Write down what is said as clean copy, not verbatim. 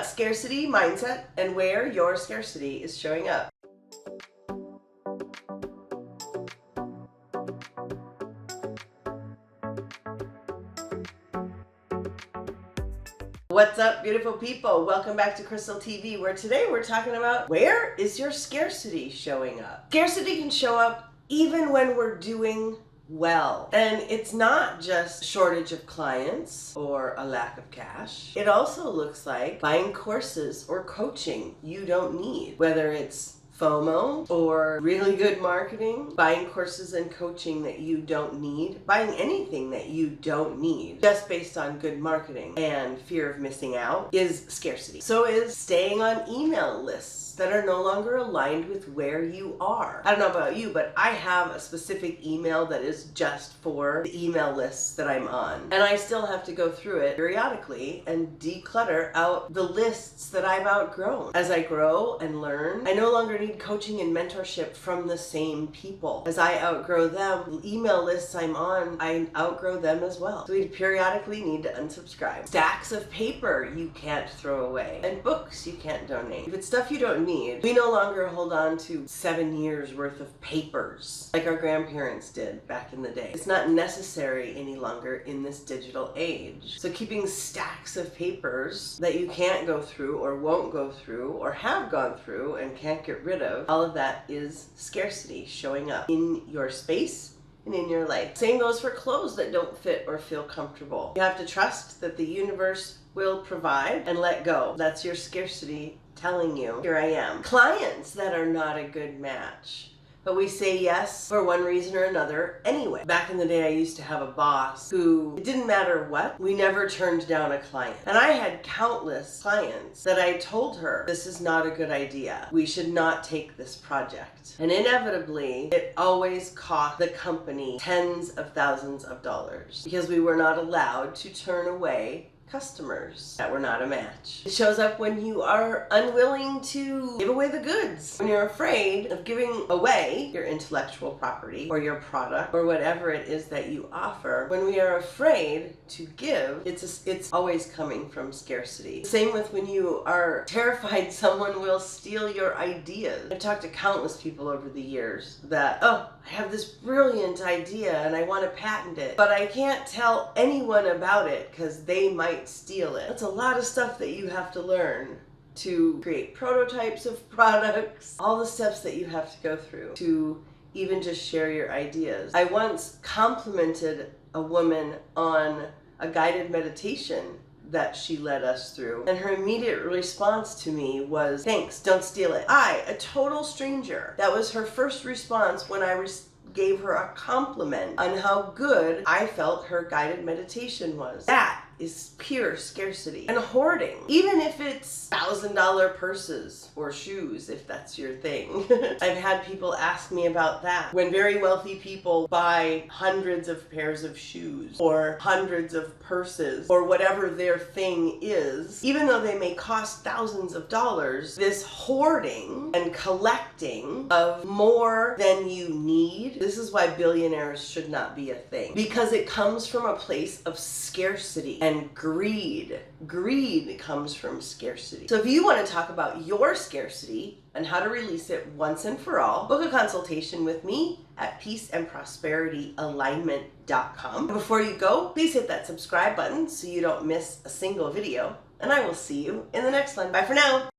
scarcity mindset and where your scarcity is showing up. What's up, beautiful people? Welcome back to Krystal TV, where today we're talking about where is your scarcity showing up? Scarcity can show up even when we're doing well. And it's not just shortage of clients or a lack of cash. It also looks like buying courses or coaching you don't need, whether it's FOMO or really good marketing, buying courses and coaching that you don't need, buying anything that you don't need just based on good marketing and fear of missing out is scarcity. So is staying on email lists that are no longer aligned with where you are. I don't know about you, but I have a specific email that is just for the email lists that I'm on. And I still have to go through it periodically and declutter out the lists that I've outgrown. As I grow and learn, I no longer need coaching and mentorship from the same people. As I outgrow them, the email lists I'm on, I outgrow them as well. So we periodically need to unsubscribe. Stacks of paper you can't throw away, and books you can't donate. If it's stuff you don't need, we no longer hold on to 7 years worth of papers like our grandparents did back in the day. It's not necessary any longer in this digital age. So keeping stacks of papers that you can't go through or won't go through or have gone through and can't get rid of, all of that is scarcity showing up in your space and in your life. Same goes for clothes that don't fit or feel comfortable. You have to trust that the universe will provide and let go. That's your scarcity telling you, here I am. Clients that are not a good match, but we say yes for one reason or another anyway. Back in the day, I used to have a boss who, it didn't matter what, we never turned down a client. And I had countless clients that I told her, this is not a good idea. We should not take this project. And inevitably, it always cost the company tens of thousands of dollars because we were not allowed to turn away customers that were not a match. It shows up when you are unwilling to give away the goods, when you're afraid of giving away your intellectual property or your product or whatever it is that you offer. When we are afraid to give, it's always coming from scarcity. Same with when you are terrified someone will steal your ideas. I've talked to countless people over the years that, oh, I have this brilliant idea and I want to patent it, but I can't tell anyone about it because they might steal it. That's a lot of stuff that you have to learn to create prototypes of products, all the steps that you have to go through to even just share your ideas. I once complimented a woman on a guided meditation that she led us through, and her immediate response to me was, thanks, don't steal it. A total stranger, that was her first response when I gave her a compliment on how good I felt her guided meditation was. That is pure scarcity and hoarding. Even if it's $1,000 purses or shoes, if that's your thing. I've had people ask me about that. When very wealthy people buy hundreds of pairs of shoes or hundreds of purses or whatever their thing is, even though they may cost thousands of dollars, this hoarding and collecting of more than you need, this is why billionaires should not be a thing. Because it comes from a place of scarcity and greed. Greed comes from scarcity. So if you want to talk about your scarcity and how to release it once and for all, book a consultation with me at peaceandprosperityalignment.com. Before you go, please hit that subscribe button so you don't miss a single video, and I will see you in the next one. Bye for now.